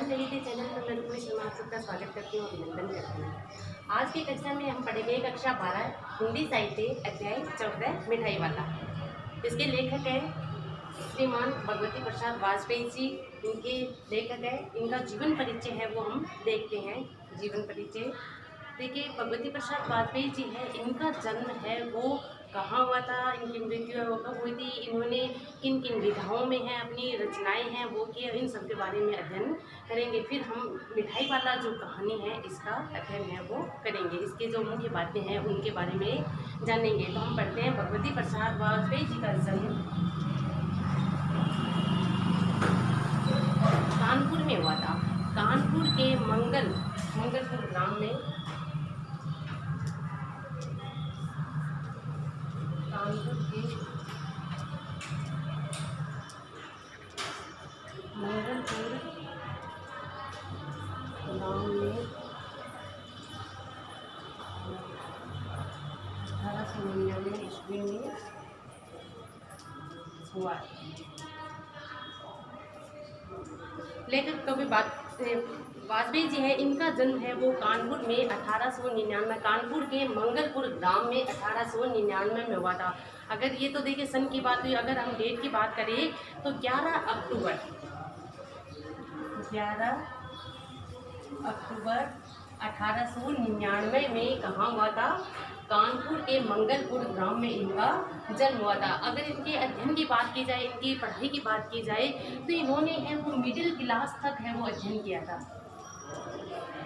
साहित्य चैनल पर मैं रुक्मिणी शर्मा आप सबका स्वागत करती हूँ, अभिनंदन करती हूँ। आज की कक्षा में हम पढ़ेंगे कक्षा 12 हिंदी साहित्य अध्याय 14 मिठाई वाला। इसके लेखक हैं श्रीमान भगवती प्रसाद वाजपेयी जी। इनके लेखक है, इनका जीवन परिचय है वो हम देखते हैं। जीवन परिचय देखिए, भगवती प्रसाद वाजपेयी जी है, इनका जन्म है वो कहाँ हुआ था, इनकी मृत्यु कब हुई थी, इन्होंने किन किन विधाओं में है अपनी रचनाएं हैं वो किया, इन सब के बारे में अध्ययन करेंगे। फिर हम मिठाई वाला जो कहानी है इसका अध्ययन है वो करेंगे, इसके जो मुख्य बातें हैं उनके बारे में जानेंगे। तो हम पढ़ते हैं भगवती प्रसाद वाजपेयी जी का जन्म कानपुर में हुआ था। कानपुर के मंगलपुर ग्राम में, कानपुर के मंगलपुर गाँव में 1899 ईस्वी में हुआ। लेखक कवि वाजपेयी जी है, इनका जन्म है वो कानपुर में 1899, कानपुर के मंगलपुर ग्राम में 1899 में हुआ था। अगर ये तो देखिए सन की बात हुई, अगर हम डेट की बात करें तो 11 अक्टूबर 1899 में कहाँ हुआ था, कानपुर के मंगलपुर ग्राम में इनका जन्म हुआ था। अगर इनके अध्ययन की बात की जाए, इनकी पढ़ाई की बात की जाए तो इन्होंने है वो मिडिल क्लास तक है वो अध्ययन किया था,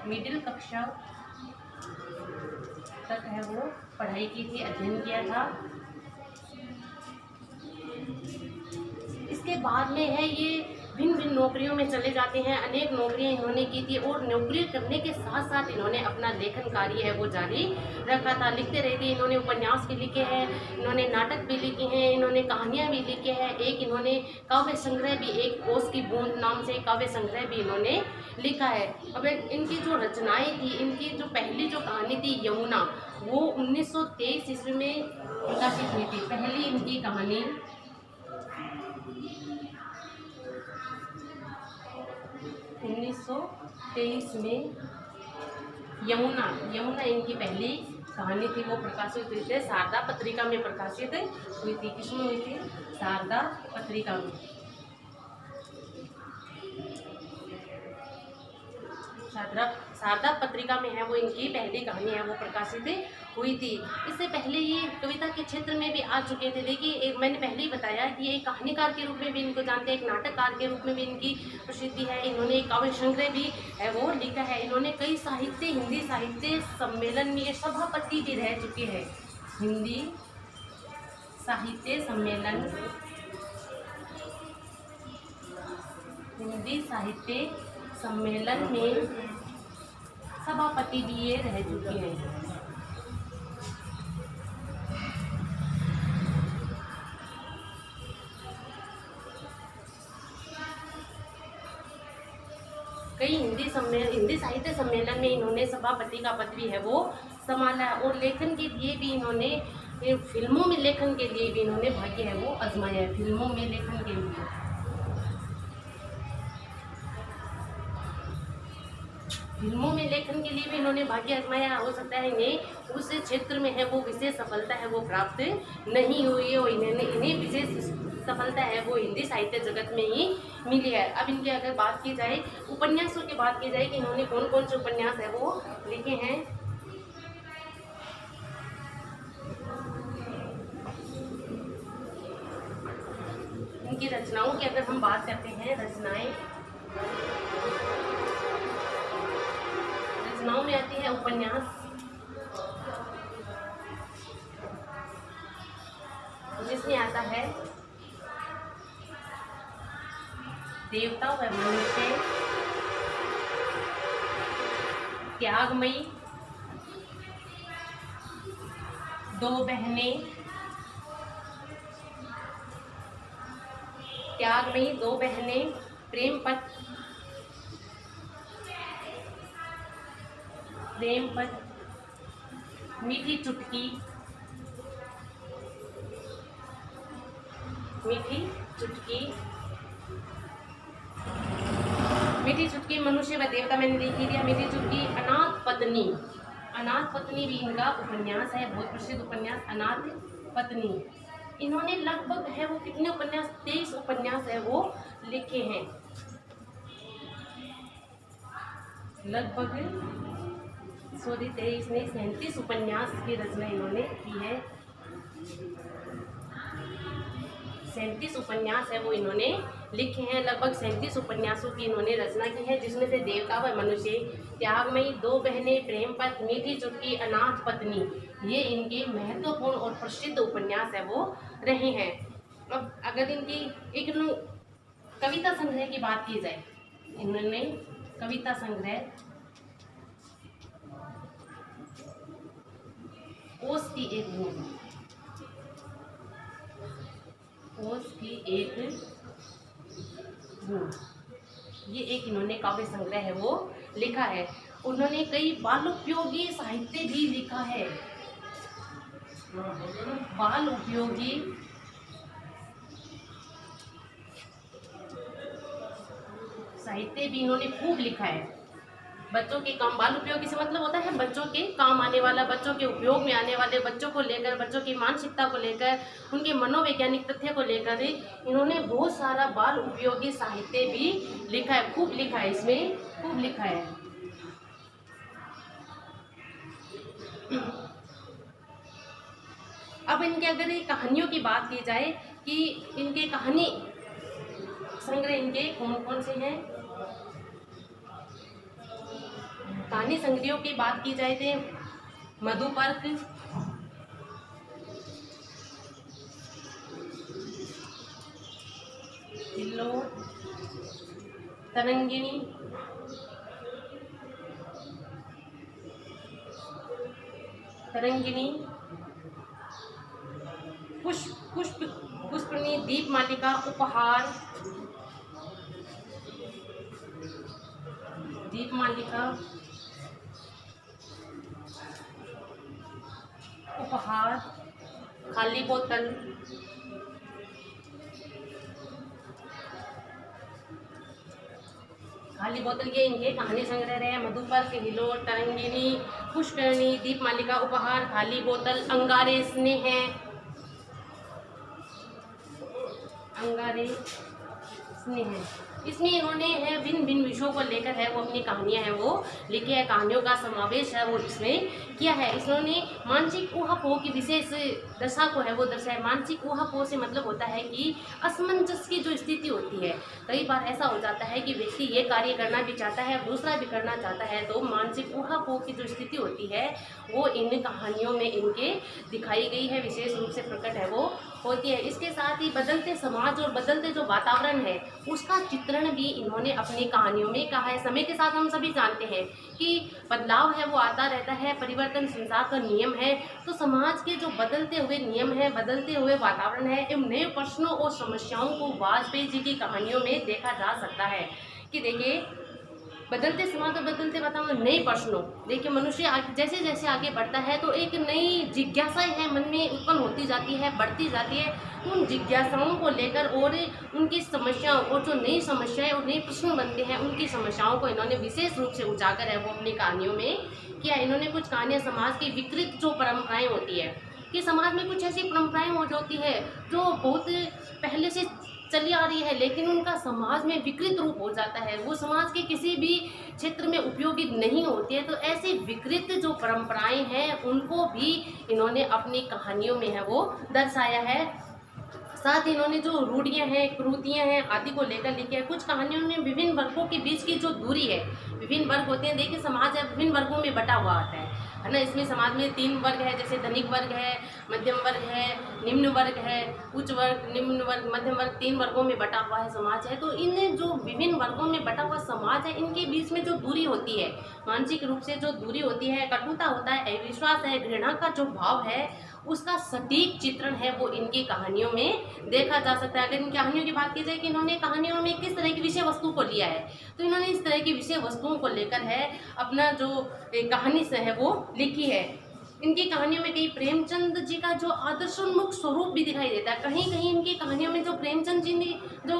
मिडिल कक्षा तक है वो पढ़ाई की थी, अध्ययन किया था। इसके बाद में है ये भिन्न भिन्न नौकरियों में चले जाते हैं, अनेक नौकरियां इन्होंने की थी और नौकरी करने के साथ साथ इन्होंने अपना लेखन कार्य है वो जारी रखा था, लिखते रहते। इन्होंने उपन्यास भी लिखे हैं, इन्होंने नाटक भी लिखे हैं, इन्होंने कहानियां भी लिखे हैं, एक इन्होंने काव्य संग्रह भी, एक ओस की बूंद नाम से काव्य संग्रह भी इन्होंने लिखा है। अब इनकी जो रचनाएं थी, इनकी जो पहली जो कहानी थी यमुना, वो 1923 ईस्वी में प्रकाशित हुई थी। पहली इनकी कहानी 1923 में यमुना इनकी पहली कहानी थी, वो प्रकाशित हुई थी, शारदा पत्रिका में प्रकाशित हुई थी। किसमें हुई थी? शारदा पत्रिका में। शारदा पत्रिका में है वो इनकी पहली कहानी है वो प्रकाशित हुई थी। इससे पहले ये कविता के क्षेत्र में भी आ चुके थे। देखिए, मैंने पहले ही बताया कि ये एक कहानीकार के रूप में भी इनको जानते हैं, एक नाटककार के रूप में भी इनकी प्रसिद्धि है। इन्होंने एक काव्य संग्रह भी है वो लिखा है। इन्होंने कई हिंदी साहित्य सम्मेलन में ये सभापति भी रह चुके हैं। हिंदी साहित्य सम्मेलन में सभापति भी ये रह चुके हैं। कई हिंदी साहित्य सम्मेलन में इन्होंने सभापति का पद भी है वो संभाला और लेखन के लिए भी इन्होंने, फिल्मों में लेखन के लिए भी इन्होंने भाग्य है वो आजमाया है। फिल्मों में लेखन के लिए भी इन्होंने भाग्य आजमाया। हो सकता है इन्हें उस क्षेत्र में है वो विशेष सफलता है वो प्राप्त नहीं हुई है और इन्हें विशेष सफलता है वो हिंदी साहित्य जगत में ही मिली है। अब इनकी अगर बात की जाए, उपन्यासों की बात की जाए कि इन्होंने कौन कौन से उपन्यास है वो लिखे हैं। इनकी रचनाओं की अगर हम बात करते हैं, रचनाओं में आती है उपन्यास, जिसमें आता है देवता व मनुष्य, त्यागमयी, दो बहनें, प्रेम पथ, मीठी चुटकी, मीठी चुटकी मनुष्य व देवता मैंने देख ही दिया। मीठी चुटकी अनाथ पत्नी, अनाथ पत्नी भी इनका उपन्यास है, बहुत प्रसिद्ध उपन्यास अनाथ पत्नी। इन्होंने लगभग है वो कितने उपन्यास, 23 उपन्यास है वो लिखे हैं। लगभग 23 नहीं 37 उपन्यास की रचना इन्होंने की है। 37 उपन्यास है वो इन्होंने लिखे हैं। लगभग 37 उपन्यासों की इन्होंने रचना की है, जिसमें से देवता व मनुष्य, त्यागमयी, दो बहनें, प्रेमपथ, मीठी चुटकी, अनाथ पत्नी, ये इनके महत्वपूर्ण और प्रसिद्ध उपन्यास है वो रहे हैं। अब अगर इनकी एक कविता संग्रह की बात की जाए, इन्होंने कविता संग्रह ओस की एक बूंद, ओस की एक बूंद, ये एक इन्होंने काव्य संग्रह है वो लिखा है। उन्होंने कई बाल उपयोगी साहित्य भी लिखा है, बाल उपयोगी साहित्य भी इन्होंने खूब लिखा है। बच्चों के काम, बाल उपयोगी से मतलब होता है बच्चों के काम आने वाला, बच्चों के उपयोग में आने वाले, बच्चों को लेकर, बच्चों की मानसिकता को लेकर, उनके मनोवैज्ञानिक तथ्य को लेकर इन्होंने बहुत सारा बाल उपयोगी साहित्य भी लिखा है, खूब लिखा है, इसमें खूब लिखा है। अब इनके अगर कहानियों की बात की जाए कि इनके कहानी संग्रह इनके कौन कौन से हैं, कहानी संग्रहों की बात की जाए तो मधुपर्क, हिल्लोल, तरंगिणी, तरंगिणी, पुष्पनी, दीपमालिका, उपहार, दीपमालिका, उपहार, खाली बोतल, खाली बोतल, ये इनके कहानी संग्रह रहे। मधुपर्क, हिलोल, तरंगिणी, पुष्करणी, दीपमालिका, उपहार, खाली बोतल, अंगारे, स्नेह, अंगारे, स्नेह, इसमें इन्होंने है भिन्न भिन्न विषयों को लेकर है वो अपनी कहानियां हैं वो लिखी है, कहानियों का समावेश है वो इसमें किया है। इन्होंने मानसिक ऊहापोह की विशेष दशा को है वो दर्शाया। मानसिक ऊहापोह से मतलब होता है कि असमंजस की जो स्थिति होती है, कई बार ऐसा हो जाता है कि व्यक्ति ये कार्य करना भी चाहता है, दूसरा भी करना चाहता है, तो मानसिक ऊहापोह की जो स्थिति होती है वो इन कहानियों में इनके दिखाई गई है, विशेष रूप से प्रकट है वो होती है। इसके साथ ही बदलते समाज और बदलते जो वातावरण है उसका चित्रण भी इन्होंने अपनी कहानियों में कहा है। समय के साथ हम सभी जानते हैं कि बदलाव है वो आता रहता है, परिवर्तन संसार का नियम है, तो समाज के जो बदलते हुए नियम है, बदलते हुए वातावरण है, इन नए प्रश्नों और समस्याओं को वाजपेयी जी की कहानियों में देखा जा सकता है कि देखिए बदलते समाज और बदलते वातावरण, नए प्रश्नों, देखिए मनुष्य जैसे जैसे आगे बढ़ता है तो एक नई जिज्ञासाएं हैं मन में उत्पन्न होती जाती है, बढ़ती जाती है। उन जिज्ञासाओं को लेकर और उनकी समस्याओं और जो नई समस्याएं और नए प्रश्न बनते हैं उनकी समस्याओं को इन्होंने विशेष रूप से उजागर है वो अपनी कहानियों में किया। इन्होंने कुछ कहानियाँ समाज की विकृत जो परंपराएं होती है कि समाज में कुछ ऐसी परंपराएं हो जाती है जो बहुत पहले से चली आ रही है लेकिन उनका समाज में विकृत रूप हो जाता है, वो समाज के किसी भी क्षेत्र में उपयोगी नहीं होती है, तो ऐसी विकृत जो परंपराएं हैं उनको भी इन्होंने अपनी कहानियों में है वो दर्शाया है। साथ ही इन्होंने जो रूढ़ियाँ हैं, कुरीतियाँ हैं आदि को लेकर लिखे हैं। कुछ कहानियों में विभिन्न वर्गों के बीच की जो दूरी है, विभिन्न वर्ग होते हैं, देखिए समाज है विभिन्न वर्गों में बटा हुआ आता है ना। इसमें समाज में 3 वर्ग है, जैसे धनिक वर्ग है, मध्यम वर्ग है, निम्न वर्ग है, उच्च वर्ग, निम्न वर्ग, मध्यम वर्ग, 3 वर्गों में बटा हुआ है समाज है। तो इन जो विभिन्न वर्गों में बटा हुआ समाज है इनके बीच में जो दूरी होती है, मानसिक रूप से जो दूरी होती है, कटुता होता है, अविश्वास है, घृणा का जो भाव है, उसका सटीक चित्रण है वो इनकी कहानियों में देखा जा सकता है। अगर इन कहानियों की बात की जाए कि इन्होंने कहानियों में किस तरह की विषय वस्तु को लिया है, तो इन्होंने इस तरह की विषय वस्तुओं को लेकर है अपना जो कहानी से है वो लिखी है। इनकी कहानियों में कहीं प्रेमचंद जी का जो आदर्शोन्मुख स्वरूप भी दिखाई देता है। कहीं कहीं इनकी कहानियों में जो प्रेमचंद जी ने जो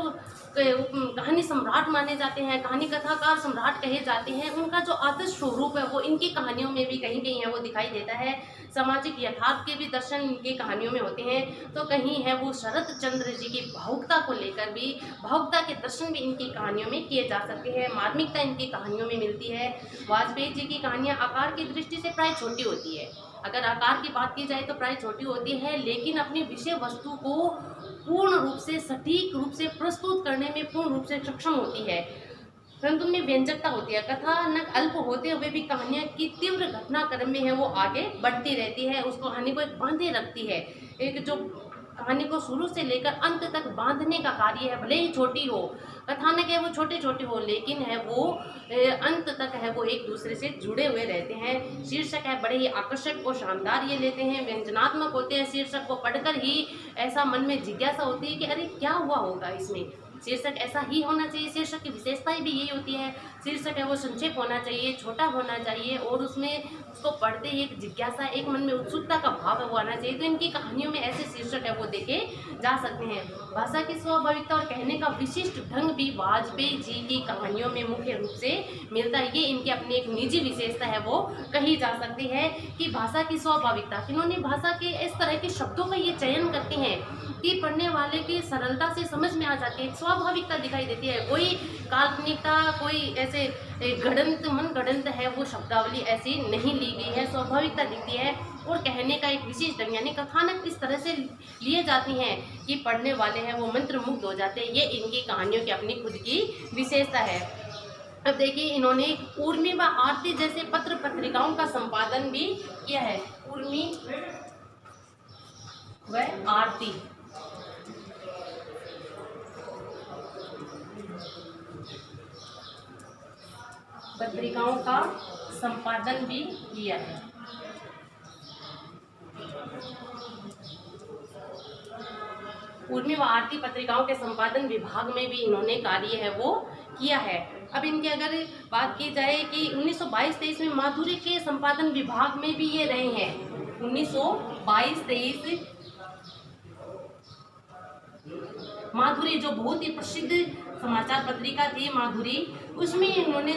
कहानी सम्राट माने जाते हैं, कहानी कथाकार सम्राट कहे जाते हैं, उनका जो आदर्श स्वरूप है वो इनकी कहानियों में भी कहीं कहीं है वो दिखाई देता है। सामाजिक यथार्थ के भी दर्शन इनकी कहानियों में होते हैं, तो कहीं है वो शरत चंद्र जी की भावुकता को लेकर भी, भावुकता के दर्शन भी इनकी कहानियों में किए जा सकते हैं। मार्मिकता इनकी कहानियों में मिलती है। वाजपेयी जी की कहानियाँ आकार की दृष्टि से प्राय छोटी होती है, अगर आकार की बात की जाए तो प्राय छोटी होती है, लेकिन अपनी विषय वस्तु को पूर्ण रूप से, सटीक रूप से प्रस्तुत करने में पूर्ण रूप से सक्षम होती है। परंतु उनमें व्यंजकता होती है। कथानक अल्प होते हुए भी कहानियाँ की तीव्र घटनाक्रम में है वो आगे बढ़ती रहती है, उस कहानी को एक बांधे रखती है। एक जो कहानी को शुरू से लेकर अंत तक बांधने का कार्य है, भले ही छोटी हो, कथानक है वो छोटे छोटे हो, लेकिन है वो अंत तक है वो एक दूसरे से जुड़े हुए रहते हैं। शीर्षक है बड़े ही आकर्षक और शानदार ये लेते हैं, व्यंजनात्मक होते हैं। शीर्षक को पढ़कर ही ऐसा मन में जिज्ञासा होती है कि अरे क्या हुआ होगा इसमें, शीर्षक ऐसा ही होना चाहिए। शीर्षक की विशेषताएं भी यही होती है। शीर्षक है वो संक्षेप होना चाहिए, छोटा होना चाहिए, और उसमें उसको पढ़ते ही एक जिज्ञासा, एक मन में उत्सुकता का भाव है वो आना चाहिए। तो इनकी कहानियों में ऐसे शीर्षक है वो देखे जा सकते हैं। भाषा की स्वाभाविकता और कहने का विशिष्ट ढंग भी वाजपेयी जी की कहानियों में मुख्य रूप से मिलता है। ये इनकी अपनी एक निजी विशेषता है वो कही जा सकती है कि भाषा की स्वाभाविकता, इन्होंने भाषा के इस तरह के शब्दों का ये चयन करते हैं कि पढ़ने वाले की सरलता से समझ में आ जाती है, स्वाभाविकता दिखाई देती है। कोई काल्पनिकता, कोई ऐसे गढ़ंत, मन गढ़ंत है वो शब्दावली ऐसी नहीं ली गई है, स्वाभाविकता दिखती है। और कहने का एक विशेष ढंग, यानी कथानक इस तरह से लिए जाती हैं कि पढ़ने वाले हैं वो मंत्रमुग्ध हो जाते हैं। ये इनकी कहानियों की अपनी खुद की विशेषता है। अब देखिए, इन्होंने उर्मी व आरती जैसे पत्र पत्रिकाओं का संपादन भी किया है। उर्मी व आरती पत्रिकाओं का संपादन भी किया है। उर्मी व आरती पत्रिकाओं के संपादन विभाग में भी इन्होंने कार्य है वो किया है। अब इनकी अगर बात की जाए कि 1922-23 में माधुरी के संपादन विभाग में भी ये रहे हैं। 1922-23 माधुरी जो बहुत ही प्रसिद्ध समाचार पत्रिका थी माधुरी, उसमें इन्होंने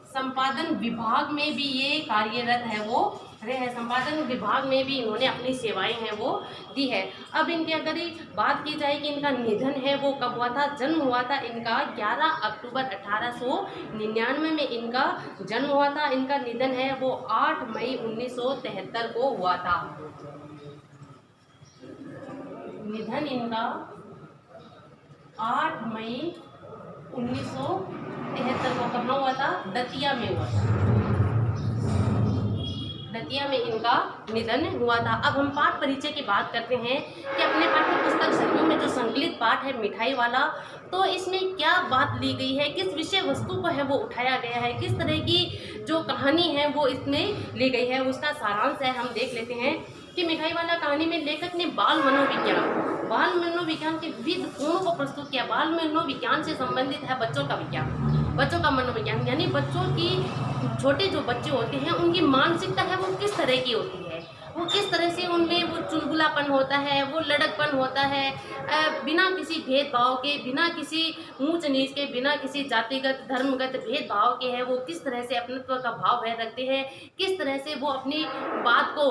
संपादन विभाग में भी ये कार्यरत है वो रहे हैं। संपादन विभाग में भी इन्होंने अपनी सेवाएं हैं वो दी है। अब इनकी अगर बात की जाए कि इनका निधन है वो कब हुआ था, जन्म हुआ था इनका 11 अक्टूबर 1899 में इनका जन्म हुआ था। इनका निधन है वो 8 मई 1973 को हुआ था। निधन इनका 8 मई 1973 को कहाँ हुआ था, दतिया में हुआ था। दतिया में इनका निधन हुआ था। अब हम पाठ परिचय की बात करते हैं कि अपने पाठ्य पुस्तक सरयू में जो संकलित पाठ है मिठाई वाला, तो इसमें क्या बात ली गई है, किस विषय वस्तु को है वो उठाया गया है, किस तरह की जो कहानी है वो इसमें ली गई है, उसका सारांश है हम देख लेते हैं कि मिठाई वाला कहानी में लेखक ने बाल मनोविज्ञान के विविध कोणों को प्रस्तुत किया। बाल मनोविज्ञान से संबंधित है बच्चों का विज्ञान, बच्चों का मनोविज्ञान, यानी बच्चों की, छोटे जो बच्चे होते हैं उनकी मानसिकता है वो किस तरह की होती है, वो किस तरह से उनमें वो चुलबुलापन होता है, वो लड़कपन होता है, बिना किसी भेदभाव के, बिना किसी ऊंच नीच के, बिना किसी जातिगत धर्मगत भेदभाव के है वो किस तरह से अपनत्व का भाव है रखते हैं, किस तरह से वो अपनी बात को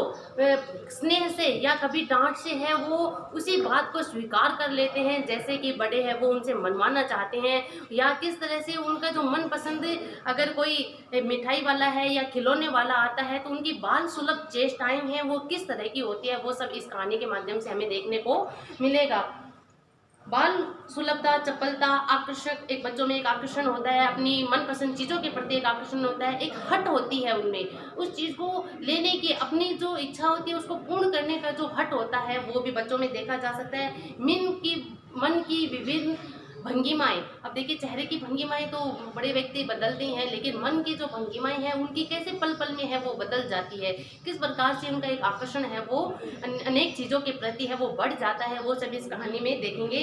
स्नेह से या कभी डांट से है वो उसी बात को स्वीकार कर लेते हैं, जैसे कि बड़े हैं वो उनसे मनवाना चाहते हैं, या किस तरह से उनका जो मनपसंद अगर कोई मिठाई वाला है या खिलौने वाला आता है तो उनकी बाल सुलभ चेष्टाएं हैं वो किस तरह की होती है, वो सब इस कहानी के माध्यम से हमें देखने को मिलेगा। बाल सुलभता, चपलता, आकर्षक, एक बच्चों में एक आकर्षण होता है, अपनी मनपसंद चीज़ों के प्रति एक आकर्षण होता है, एक हट होती है उनमें, उस चीज़ को लेने की अपनी जो इच्छा होती है उसको पूर्ण करने का जो हट होता है वो भी बच्चों में देखा जा सकता है। मन की विभिन्न भंगिमाएं, अब देखिए चेहरे की भंगिमाएं तो बड़े व्यक्ति बदलते हैं, लेकिन मन की जो भंगिमाएं हैं उनकी कैसे पल पल में है वो बदल जाती है, किस प्रकार से उनका एक आकर्षण है वो अनेक चीज़ों के प्रति है वो बढ़ जाता है, वो सब इस कहानी में देखेंगे।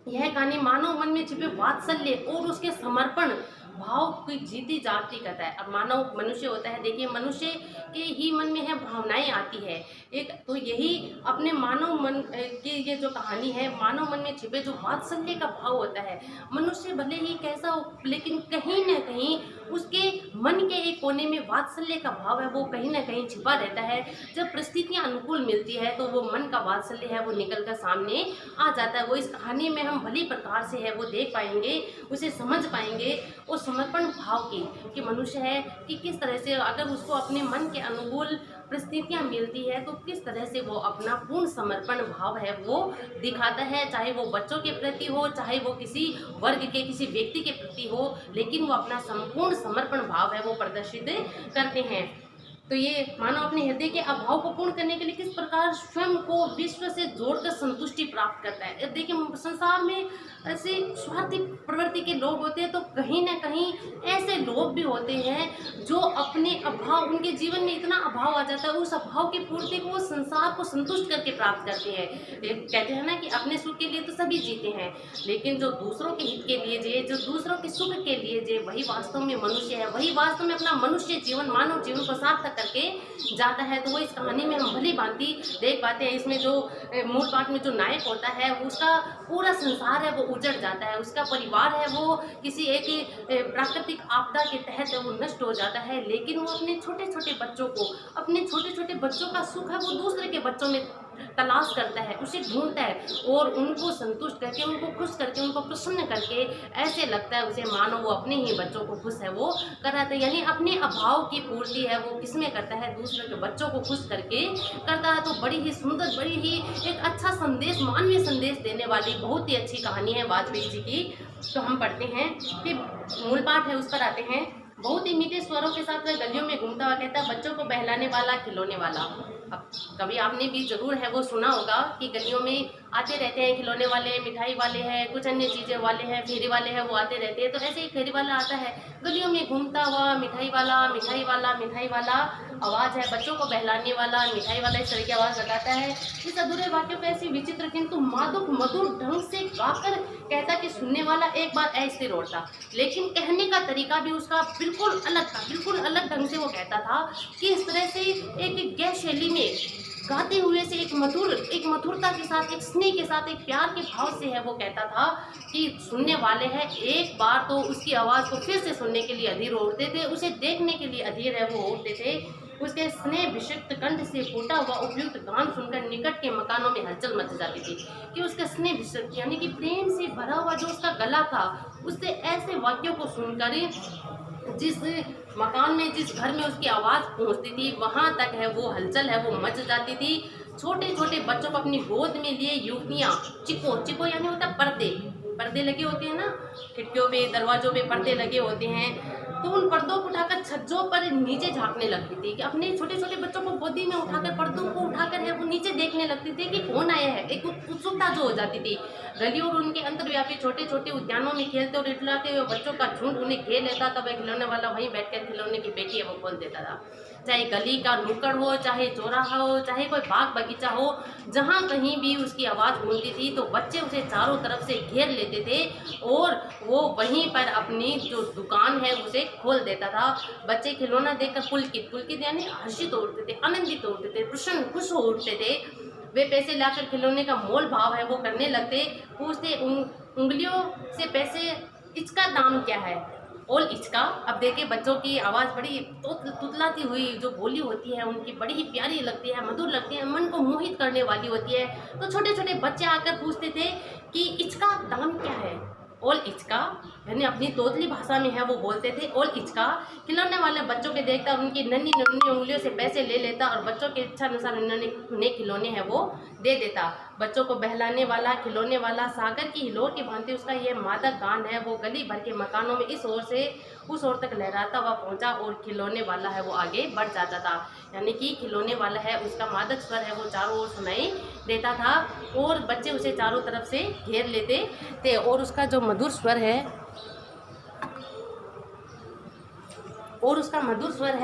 यह कहानी मानव मन में छिपे वात्सल्य और उसके समर्पण भाव की जीती जागती करता है। अब मानव मनुष्य होता है, देखिए मनुष्य के ही मन में है भावनाएं आती है एक, तो यही अपने मानव मन की ये जो कहानी है, मानव मन में छिपे जो वात्सल्य का भाव होता है, मनुष्य भले ही कैसा हो लेकिन कहीं ना कहीं उसके मन के एक कोने में वात्सल्य का भाव है वो कहीं ना कहीं छिपा रहता है। जब परिस्थितियां अनुकूल मिलती है तो वो मन का वात्सल्य है वो निकल कर सामने आ जाता है। वो इस कहानी में हम भली प्रकार से है वो देख पाएंगे, उसे समझ पाएंगे। और समर्पण भाव की कि मनुष्य है कि किस तरह से अगर उसको अपने मन के अनुकूल परिस्थितियां मिलती है तो किस तरह से वो अपना पूर्ण समर्पण भाव है वो दिखाता है, चाहे वो बच्चों के प्रति हो, चाहे वो किसी वर्ग के किसी व्यक्ति के प्रति हो, लेकिन वो अपना संपूर्ण समर्पण भाव है वो प्रदर्शित करते हैं। तो ये मानव अपने हृदय के अभाव को पूर्ण करने के लिए किस प्रकार स्वयं को विश्व से जोड़कर संतुष्टि प्राप्त करता है। देखिए संसार में ऐसे स्वार्थी प्रवृत्ति के लोग होते हैं, तो कहीं ना कहीं ऐसे लोग भी होते हैं जो अपने अभाव, उनके जीवन में इतना अभाव आ जाता है, उस अभाव की पूर्ति को वो संसार को संतुष्ट करके प्राप्त करते हैं। कहते हैं ना कि अपने सुख के लिए तो सभी जीते हैं, लेकिन जो दूसरों के हित के लिए जिए, जो दूसरों के सुख के लिए जिए, वही वास्तव में मनुष्य है, वही वास्तव में अपना मनुष्य जीवन, मानव जीवन को सार्थक करके जाता है। तो वो इस कहानी में हम भली भांति देख पाते हैं। इसमें जो मूल पाठ में जो नायक होता है उसका पूरा संसार है वो उजड़ जाता है, उसका परिवार है वो किसी एक प्राकृतिक आपदा के तहत वो नष्ट हो जाता है, लेकिन वो अपने छोटे छोटे बच्चों को, अपने छोटे छोटे बच्चों का सुख है वो दूसरे के बच्चों में तलाश करता है, उसे ढूंढता है और उनको संतुष्ट करके, उनको खुश करके, उनको प्रसन्न करके ऐसे लगता है उसे मानो वो अपने ही बच्चों को खुश है वो कराता है। यानी अपने अभाव की पूर्ति है वो किसमें करता है, दूसरे के बच्चों को खुश करके करता है। तो बड़ी ही सुंदर, बड़ी ही एक अच्छा संदेश, मानवीय संदेश देने वाली बहुत ही अच्छी कहानी है वाजपेयी जी की। तो हम पढ़ते हैं कि मूल पाठ है उस पर आते हैं। बहुत ही मीठे स्वरों के साथ वह गलियों में घूमता हुआ कहता है, बच्चों को बहलाने वाला, खिलौने वाला। अब कभी आपने भी जरूर है वो सुना होगा कि गलियों में आते रहते हैं खिलौने वाले, मिठाई वाले हैं, कुछ अन्य चीज़ें वाले हैं, फेरी वाले हैं, वो आते रहते हैं। तो ऐसे ही फेरी वाला आता है गलियों में घूमता हुआ, मिठाई वाला, मिठाई वाला, मिठाई वाला, आवाज़ है बच्चों को बहलाने वाला, मिठाई वाला, इस तरह की आवाज़ लगाता है। इस अधूरे वाक्यों को ऐसी विचित्र किंतु मादक मधुर ढंग से गाकर कहता कि सुनने वाला एक बार अस्थिर होता, लेकिन कहने का तरीका भी उसका बिल्कुल अलग था, बिल्कुल अलग ढंग से वो कहता था कि इस तरह से एक गैर शैली में गाते हुए से एक मधुरता के साथ, एक स्नेह के साथ, एक प्यार के भाव से है वो कहता था कि सुनने वाले हैं एक बार तो उसकी आवाज़ को फिर से सुनने के लिए अधीर उठते थे, उसे देखने के लिए अधीर है वो उठते थे। उसके स्नेह विषिक्त कंठ से फूटा हुआ उपयुक्त गान सुनकर निकट के मकानों में हलचल मच जाती थी। कि उसका स्नेह विषिक्त यानी कि प्रेम से भरा हुआ जो उसका गला था, उससे ऐसे वाक्यों को सुनकर जिस मकान में, जिस घर में उसकी आवाज़ पहुंचती थी वहां तक है वो हलचल है वो मच जाती थी। छोटे छोटे बच्चों को अपनी गोद में लिए युवतियाँ, चिको यानी होता पर्दे लगे होते हैं ना, खिड़कियों पे, दरवाजों पे पर्दे लगे होते हैं, तो उन पर्दों को उठाकर छज्जों पर नीचे झांकने लगती थी कि अपने छोटे छोटे बच्चों को गोदी में उठाकर, पर्दों को उठाकर है वो नीचे देखने लगती थी कि कौन आया है। एक उत्सुकता जो हो जाती थी। गलियों और उनके अंतर्व्यापी छोटे छोटे उद्यानों में खेलते और इटलाते हुए बच्चों का झुंड उन्हें घेर लेता, तब एक खिलौने वाला वहीं बैठकर खिलौने की पेटी है वो खोल देता था। चाहे गली का नुक्कड़ हो, चाहे चौराहा हो, चाहे कोई बाग बगीचा हो, जहाँ कहीं भी उसकी आवाज़ गूंजती थी तो बच्चे उसे चारों तरफ से घेर लेते थे और वो वहीं पर अपनी जो दुकान है उसे खोल देता था। बच्चे खिलौना देखकर पुलकित यानी हर्षित हो उठते थे, आनंदित हो उठते थे, प्रसन्न खुश हो उठते थे। वे पैसे लाकर खिलौने का मोल भाव है वो करने लगते, पूछते उंगलियों से पैसे, इसका दाम क्या है, और इसका। अब देखिए बच्चों की आवाज़ बड़ी तुतलाती हुई जो बोली होती है उनकी बड़ी ही प्यारी लगती है, मधुर लगती है, मन को मोहित करने वाली होती है। तो छोटे छोटे बच्चे आकर पूछते थे कि इसका दाम क्या है, और इचका यानी अपनी तोतली भाषा में है वो बोलते थे, और इचका। खिलौने वाले बच्चों के देखता उनकी नन्ही नन्ही उंगलियों से पैसे ले लेता और बच्चों के इच्छा अनुसार उन्हें खिलौने हैं वो दे देता। बच्चों को बहलाने वाला, खिलौने वाला, सागर की हिलोर की भांति उसका यह मादक गान है वो गली भर के मकानों में इस ओर से उस ओर तक लहराता हुआ पहुंचा और खिलौने वाला है वो आगे बढ़ जाता था। यानी कि खिलौने वाला है उसका मादक स्वर है वो चारों ओर सुनाई देता था और बच्चे उसे चारों तरफ से घेर लेते थे, और उसका जो मधुर स्वर है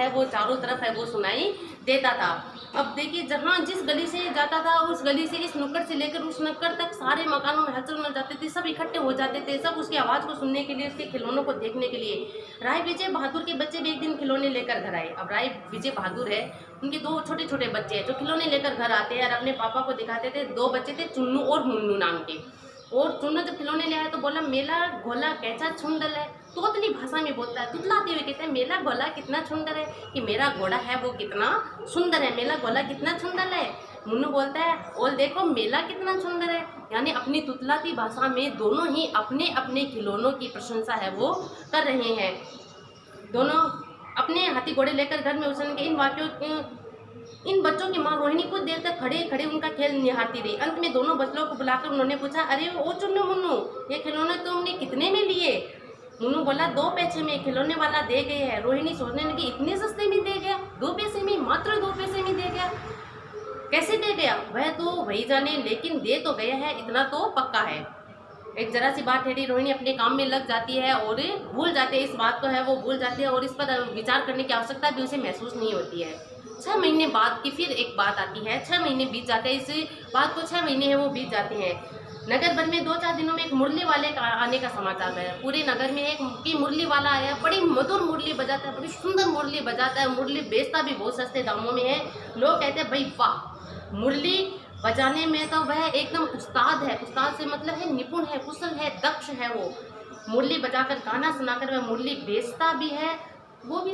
वो चारों तरफ है वो सुनाई देता था। अब देखिए जहाँ जिस गली से जाता था उस गली से इस नुक्कड़ से लेकर उस नुक्कड़ तक सारे मकानों में हलचल मच जाते थे, सब इकट्ठे हो जाते थे, सब उसकी आवाज़ को सुनने के लिए, उसके खिलौनों को देखने के लिए। राय विजय बहादुर के बच्चे भी एक दिन खिलौने लेकर घर आए। अब राय विजय बहादुर है, उनके दो छोटे छोटे बच्चे हैं जो खिलौने लेकर घर आते हैं और अपने पापा को दिखाते थे। दो बच्चे थे, चुन्नू और मुन्नू नाम के। और चुन्नू जब खिलौने ले आया तो बोला मेला घोला कैसा छुंदल है, तोतली भाषा में बोलता है, तुतलाते हुए कहते हैं मेला घोला कितना सुंदर है, कि मेरा घोड़ा है वो कितना सुंदर है, मेला घोला कितना सुंदर है। मुन्नू बोलता है और देखो मेला कितना सुंदर है, यानी अपनी तुतलाती भाषा में दोनों ही अपने अपने खिलौनों की प्रशंसा है वो कर रहे हैं। दोनों अपने हाथी घोड़े लेकर घर में उछलने के इन बच्चों की माँ रोहिणी कुछ देर तक खड़े खड़े उनका खेल निहारती रही। अंत में दोनों बच्चों को बुलाकर उन्होंने पूछा, अरे ओ चुन्नू मुन्नू, ये खिलौने तुमने कितने में लिए? मुन्नू बोला 2 पैसे में, खिलौने वाला दे गए है। रोहिणी सोचने लगी इतने सस्ते में दे गया, 2 पैसे में, मात्र 2 पैसे में दे गया, कैसे दे गया? वह तो वही जाने, लेकिन दे तो गया है, इतना तो पक्का है। एक जरा सी बात ठहरी, रोहिणी अपने काम में लग जाती है और भूल जाते हैं, इस बात को है वो भूल जाती है और इस पर विचार करने की आवश्यकता भी उसे महसूस नहीं होती है। 6 महीने बाद की फिर एक बात आती है। 6 महीने बीत जाते हैं, इस बात को 6 महीने हैं वो बीत जाते हैं। नगर भर में 2-4 दिनों में एक मुरली वाले का आने का समाचार है। पूरे नगर में एक कि मुरली वाला आया, बड़ी मधुर मुरली बजाता है, बड़ी सुंदर मुरली बजाता है, मुरली बेचता भी बहुत सस्ते दामों में है। लोग कहते हैं भाई वाह, मुरली बजाने में तो वह एकदम उस्ताद है, उस्ताद से मतलब है निपुण है, कुशल है, दक्ष है। वो मुरली बजाकर गाना सुनाकर वह मुरली बेचता भी है, वो भी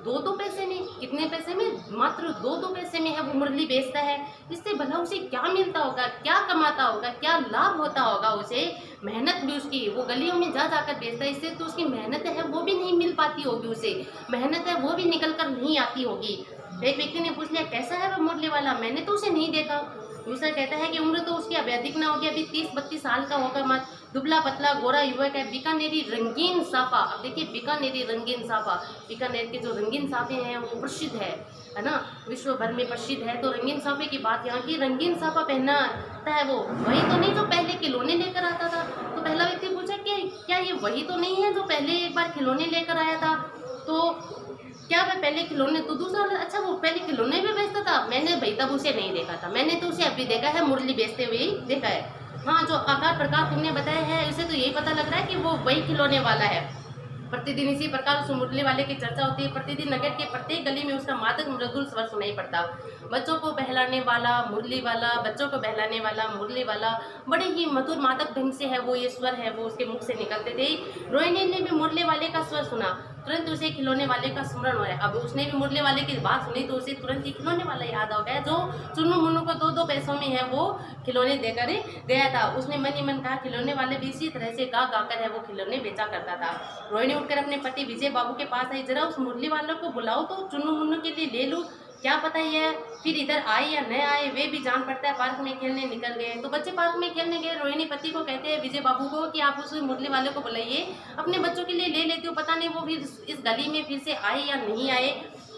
2-2 पैसे में। कितने पैसे में? मात्र 2-2 पैसे में है वो मुरली बेचता है। इससे भला उसे क्या मिलता होगा, क्या कमाता होगा, क्या लाभ होता होगा उसे? मेहनत भी उसकी, वो गलियों में जा जाकर बेचता है, इससे तो उसकी मेहनत है वो भी नहीं मिल पाती होगी, उसे मेहनत है वो भी निकल कर नहीं आती होगी। एक व्यक्ति ने पूछ लिया, कैसा है वह मुरली वाला, मैंने तो उसे नहीं देखा। दूसरा कहता है कि उम्र तो उसकी अब अधिक ना होगी, अभी 30-32 साल का होगा, मत दुबला पतला गोरा युवक है, बीकानेरी रंगीन साफा। अब देखिए बीकानेरी रंगीन साफा, बीकानेर के जो रंगीन साफे हैं वो प्रसिद्ध है ना, विश्व भर में प्रसिद्ध है। तो रंगीन साफे की बात यहाँ की, रंगीन साफा पहनाता है वो, वही तो नहीं जो पहले खिलौने लेकर आता था। तो पहला व्यक्ति पूछा कि क्या ये वही तो नहीं है जो पहले एक बार खिलौने लेकर आया था? तो क्या वह पहले खिलौने? तो दूसरा बोला, अच्छा वो पहले खिलौने भी बेचता था? मैंने भाई तब उसे नहीं देखा था, मैंने तो उसे अभी देखा है, मुरली बेचते हुए ही देखा है। हाँ, जो आकार प्रकार तुमने बताया है इससे तो यही पता लग रहा है कि वो वही खिलौने वाला है। प्रतिदिन इसी प्रकार उस मुरली वाले की चर्चा होती है। प्रतिदिन नगर के प्रत्येक गली में उसका मादक मृदुल स्वर सुनाई पड़ता। बच्चों को बहलाने वाला मुरली वाला, बच्चों को बहलाने वाला मुरली वाला, बड़े ही मधुर मादक ढंग से है वो ये स्वर है वो उसके मुख से निकलते थे। रोहिणी ने भी मुरली वाले का स्वर सुना, तुरंत उसे खिलौने वाले का स्मरण हो रहा है। अब उसने भी मुरली वाले की बात सुनी तो उसे तुरंत ही खिलौने वाला याद हो गया, जो चुन्नू मुन्नू को 2-2 पैसों में है वो खिलौने देकर गया था। उसने मन ही मन कहा, खिलौने वाले भी इसी तरह से गा गाकर है वो खिलौने बेचा करता था। रोहिणी उठकर अपने पति विजय बाबू के पास आई, जरा उस मुरली वालों को बुलाओ तो चुन्नू मुन्नू के लिए ले लूँ, क्या पता ये फिर इधर आए या न आए, वे भी जान पड़ता है। पार्क में खेलने निकल गए। तो बच्चे पार्क में खेलने गए। रोहिणी पति को कहते हैं विजय बाबू को कि आप उस मुरली वाले को बुलाइए, अपने बच्चों के लिए ले लेती हूँ, पता नहीं वो फिर इस गली में फिर से आए या नहीं आए,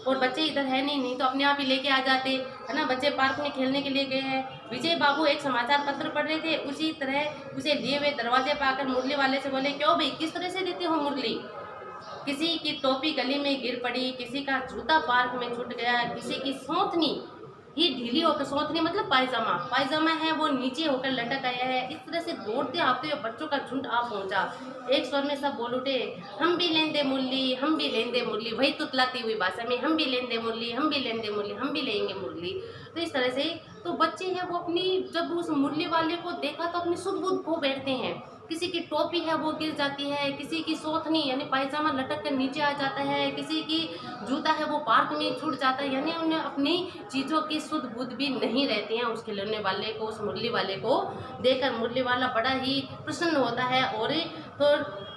और बच्चे इधर है नहीं तो अपने आप ही लेके आ जाते, है ना। बच्चे पार्क में खेलने के लिए गए हैं। विजय बाबू एक समाचार पत्र पढ़ रहे थे, उसी तरह उसे लिए हुए दरवाजे पर आकर मुरली वाले से बोले, क्यों भाई किस तरह से देते हो मुरली? किसी की टोपी गली में गिर पड़ी, किसी का जूता पार्क में छूट गया, किसी की सोथनी ही ढीली होकर, सोथनी मतलब पायजामा है वो नीचे होकर लटक आया है। इस तरह से दौड़ते आते हुए बच्चों का झुंड आ पहुंचा। एक स्वर में सब बोल उठे, हम भी लेंदे मुरली, हम भी लेंदे मुरली, वही तुतलाती हुई भाषा में, हम भी लेंदे मुरली, हम भी लेंदे मुरली, हम भी लेंगे मुरली। तो इस तरह से तो बच्चे हैं वो अपनी, जब उस मुरली वाले को देखा तो अपनी सुध बुध खो बैठते हैं। किसी की टोपी है वो गिर जाती है, किसी की सोथनी यानी पायजामा लटक कर नीचे आ जाता है, किसी की जूता है वो पार्क में छूट जाता है, यानी उन्हें अपनी चीज़ों की सुध बुध भी नहीं रहती हैं। उस खिलौने वाले को, उस मुरली वाले को देखकर मुरली वाला बड़ा ही प्रसन्न होता है और तो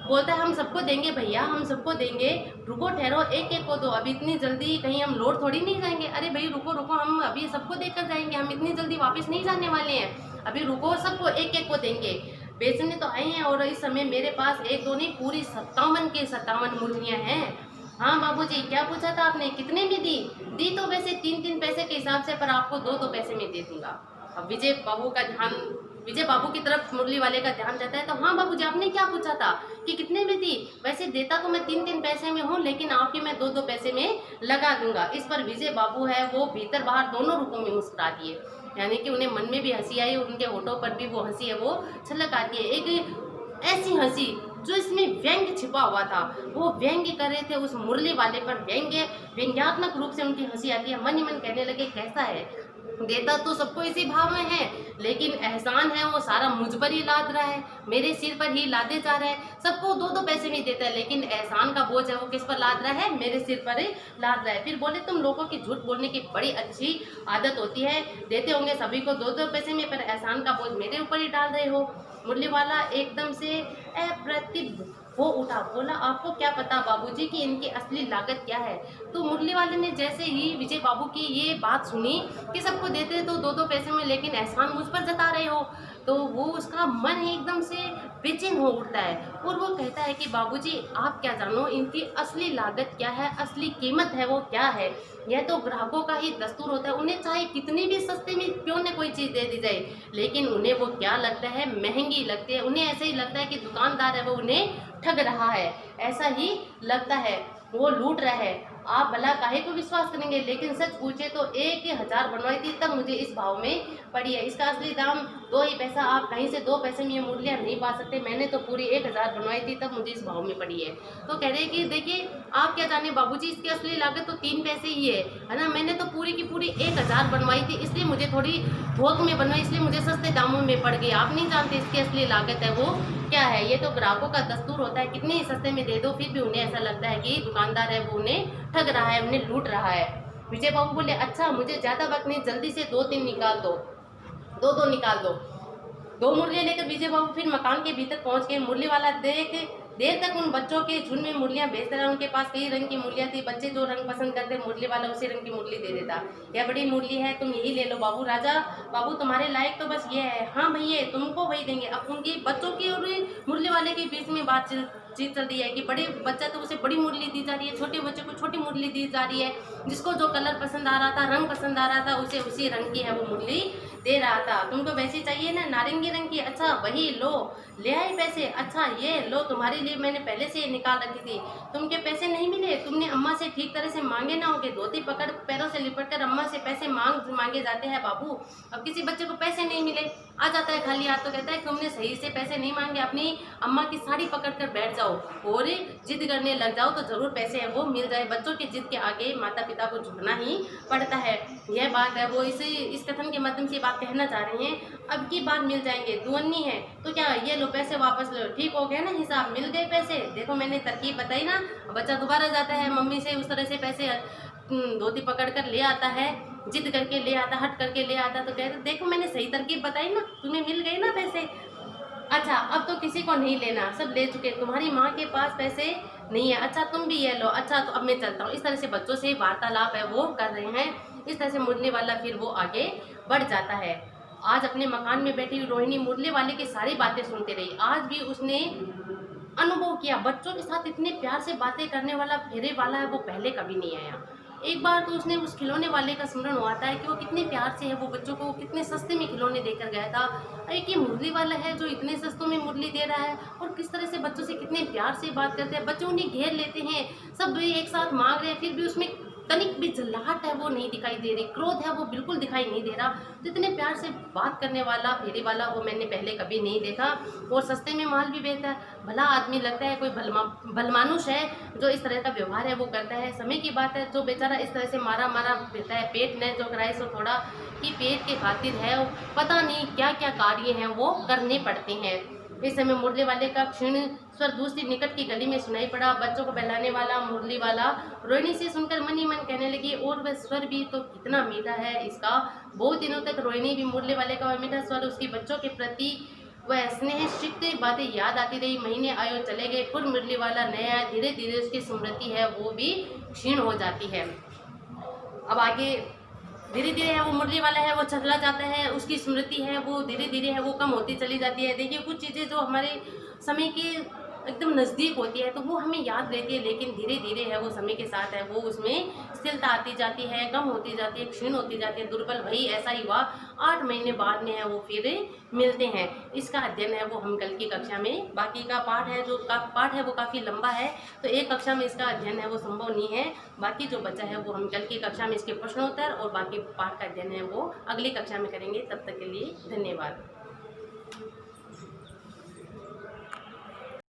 बोलता है, हम सबको देंगे भैया, हम सबको देंगे, रुको ठहरो, एक एक को दो, अभी इतनी जल्दी कहीं हम लौट थोड़ी नहीं जाएंगे। अरे भाई रुको रुको, हम अभी सबको देकर जाएंगे, हम इतनी जल्दी वापस नहीं जाने वाले हैं, अभी रुको, सबको एक एक को देंगे। बेचने तो आए हैं और इस समय मेरे पास एक दो नहीं पूरी 57 के 57 मुरलियाँ हैं। हाँ बाबूजी, क्या पूछा था आपने, कितने में दी? दी तो वैसे 3-3 पैसे के हिसाब से, पर आपको 2-2 पैसे में दे दूंगा। अब विजय बाबू का ध्यान विजय बाबू की तरफ मुरली वाले का ध्यान जाता है। तो हाँ बाबूजी, आपने क्या पूछा था कि कितने में थी? वैसे देता तो मैं 3-3 पैसे में हूँ, लेकिन आपके मैं 2-2 पैसे में लगा दूंगा। इस पर विजय बाबू है वो भीतर बाहर दोनों रूपों में मुस्कुरा दिए, यानी कि उन्हें मन में भी हंसी आई और उनके होठों पर भी वो हंसी है वो छलक आती है। एक ऐसी हंसी जो इसमें व्यंग्य छिपा हुआ था, वो व्यंग्य कर रहे थे उस मुरली वाले पर, व्यंग्यात्मक रूप से उनकी हंसी आती है। मन ही मन कहने लगे, कैसा है, देता तो सबको इसी भाव में है, लेकिन एहसान है वो सारा मुझ पर ही लाद रहा है, मेरे सिर पर ही लादे जा रहा है। सबको 2-2 पैसे में देता है, लेकिन एहसान का बोझ है वो किस पर लाद रहा है? मेरे सिर पर ही लाद रहा है। फिर बोले, तुम लोगों की झूठ बोलने की बड़ी अच्छी आदत होती है, देते होंगे सभी को 2-2 पैसे में, पर एहसान का बोझ मेरे ऊपर ही डाल रहे हो। मुरली वाला एकदम से अप्रतिभ हो उठा, बोला, आपको क्या पता बाबूजी कि इनकी असली लागत क्या है? तो मुरली वाले ने जैसे ही विजय बाबू की ये बात सुनी कि सबको देते तो 2-2 पैसे में, लेकिन एहसान मुझ पर जता रहे हो, तो वो उसका मन ही एकदम से बेचैन हो उठता है और वो कहता है कि बाबूजी, आप क्या जानो इनकी असली लागत क्या है, असली कीमत है वो क्या है? यह तो ग्राहकों का ही दस्तूर होता है, उन्हें चाहे कितनी भी सस्ते में क्यों न कोई चीज़ दे दी जाए, लेकिन उन्हें वो क्या लगता है? महंगी लगती है। उन्हें ऐसे ही लगता है कि दुकानदार है वो उन्हें ठग रहा है, ऐसा ही लगता है, वो लूट रहा है। आप भला काहे को विश्वास करेंगे, लेकिन सच पूछे तो 1,000 बनवाई थी तब मुझे इस भाव में पड़ी है। इसका असली दाम 2 ही पैसा, आप कहीं से 2 पैसे में ये मूल्य नहीं पा सकते। मैंने तो पूरी 1,000 बनवाई थी तब मुझे इस भाव में पड़ी है। तो कह रहे हैं कि देखिए, आप क्या जाने बाबूजी, इसकी असली लागत तो 3 पैसे ही है ना? मैंने तो पूरी की पूरी 1,000 बनवाई थी, इसलिए मुझे थोड़ी थोक में बनवाई, इसलिए मुझे सस्ते दामों में पड़ गई। आप नहीं जानते इसकी असली लागत है वो क्या है। ये तो ग्राहकों का दस्तूर होता है, कितने ही सस्ते में दे दो फिर भी उन्हें ऐसा लगता है कि दुकानदार है वो उन्हें ठग रहा है, उन्हें लूट रहा है। विजय बाबू बोले, अच्छा मुझे ज़्यादा वक्त नहीं, जल्दी से 2-3 निकाल दो, 2-2 निकाल दो। 2 मुरलियाँ लेकर विजय बाबू फिर मकान के भीतर पहुंच गए। मुरली वाला देर तक उन बच्चों के झुंड में मुरलियाँ बेचता रहा। उनके पास कई रंग की मुरलियाँ थी, बच्चे जो रंग पसंद करते मुरली वाला उसी रंग की मुरली दे देता। यह बड़ी मुरली है, तुम यही ले लो बाबू। राजा बाबू तुम्हारे लायक तो बस ये है। हाँ भैया, तुमको वही देंगे। अब उनकी बच्चों की और मुरली वाले के बीच में बातचीत चल रही है कि बड़े बच्चा तो उसे बड़ी मुरली दी जा रही है, छोटे बच्चे को छोटी मुरली दी जा रही है। जिसको जो कलर पसंद आ रहा था, रंग पसंद आ रहा था, उसे उसी रंग की है वो मुरली दे रहा था। तुमको वैसी चाहिए ना, नारंगी रंग की? अच्छा वही लो, ले आए पैसे? अच्छा ये लो, तुम्हारे लिए मैंने पहले से निकाल रखी थी। तुमके पैसे नहीं मिले? तुमने अम्मा से ठीक तरह से मांगे ना होगे, धोती पकड़ पैरों से लिपट कर अम्मा से पैसे मांगे जाते हैं बाबू। अब किसी बच्चे को पैसे नहीं मिले, आ जाता है खाली हाथ तो कहता है तुमने सही से पैसे नहीं मांगे, अपनी अम्मा की साड़ी पकड़ कर बैठ जाओ और जिद करने लग जाओ तो जरूर पैसे हैं वो मिल जाए। बच्चों की जिद के आगे माता पिता को झुकना ही पड़ता है। यह बात है वो इस कथन के माध्यम से बात कहना चाह रहे हैं। अब की बार मिल जाएंगे, दुअन्नी है तो क्या, ये लो पैसे वापस लो, ठीक हो गया ना हिसाब, मिल गए पैसे। देखो मैंने तरकीब बताई ना। बच्चा दोबारा जाता है मम्मी से, उस तरह से पैसे धोती पकड़ कर ले आता है, जिद करके ले आता, हट करके ले आता, तो कहते देखो मैंने सही तरकीब बताई ना, तुम्हें मिल गए ना पैसे। अच्छा अब तो किसी को नहीं लेना, सब ले चुके, तुम्हारी माँ के पास पैसे नहीं है, अच्छा तुम भी ये लो, अच्छा तो अब मैं चलता हूँ। इस तरह से बच्चों से वार्तालाप है वो कर रहे हैं। इस तरह से मुरली वाला फिर वो आगे बढ़ जाता है। आज अपने मकान में बैठी रोहिणी मुरली वाले की सारी बातें सुनती रही। आज भी उसने अनुभव किया, बच्चों के साथ इतने प्यार से बातें करने वाला, फेरे वाला है वो पहले कभी नहीं आया। एक बार तो उसने उस खिलौने वाले का स्मरण हुआ था कि वो कितने प्यार से है वो बच्चों को कितने सस्ते में खिलौने देकर गया था। एक ये मुरली वाला है जो इतने सस्तों में मुरली दे रहा है और किस तरह से बच्चों से कितने प्यार से बात करते हैं। बच्चे उन्हें घेर लेते हैं, सब एक साथ मांग रहे हैं, फिर भी उसमें तनिक भी जल्लाहट है वो नहीं दिखाई दे रही, क्रोध है वो बिल्कुल दिखाई नहीं दे रहा। तो इतने प्यार से बात करने वाला फेरी वाला वो मैंने पहले कभी नहीं देखा। और सस्ते में माल भी बेचता है, भला आदमी लगता है, कोई भलमानुष है जो इस तरह का व्यवहार है वो करता है। समय की बात है जो बेचारा इस तरह से मारा मारा फिरता है, पेट ने जो कराए सो थोड़ा कि पेट के खातिर है, पता नहीं क्या क्या कार्य हैं वो करने पड़ते हैं। इस समय मुरली वाले का क्षीण स्वर दूसरी निकट की गली में सुनाई पड़ा। बच्चों को बहलाने वाला मुरली वाला रोहिणी से सुनकर मन ही मन कहने लगी, और वह स्वर भी तो कितना मीठा है इसका। बहुत दिनों तक रोहिणी भी मुरली वाले का वह मीठा स्वर, उसकी बच्चों के प्रति वह स्नेह शिक्त बातें याद आती रही। महीने आयो चले गए, फिर मुरली वाला नया, धीरे धीरे उसकी स्मृति है वो भी क्षीण हो जाती है। अब आगे धीरे धीरे है वो मुरली वाला है वो चला जाता है, उसकी स्मृति है वो धीरे धीरे है वो कम होती चली जाती है। देखिए कुछ चीज़ें जो हमारे समय के एकदम नज़दीक होती है तो वो हमें याद रहती है, लेकिन धीरे धीरे है वो समय के साथ है वो उसमें स्थिरता आती जाती है, कम होती जाती है, क्षीण होती जाती है, दुर्बल। वही ऐसा ही हुआ 8 महीने बाद में है वो फिर मिलते हैं। इसका अध्ययन है वो हम कल की कक्षा में, बाकी का पाठ है जो पाठ है वो काफ़ी लंबा है, तो एक कक्षा में इसका अध्ययन है वो संभव नहीं है। बाकी जो बचा है वो हम कल की कक्षा में इसके प्रश्नोत्तर और बाकी पाठ का अध्ययन है वो अगली कक्षा में करेंगे। तब तक के लिए धन्यवाद।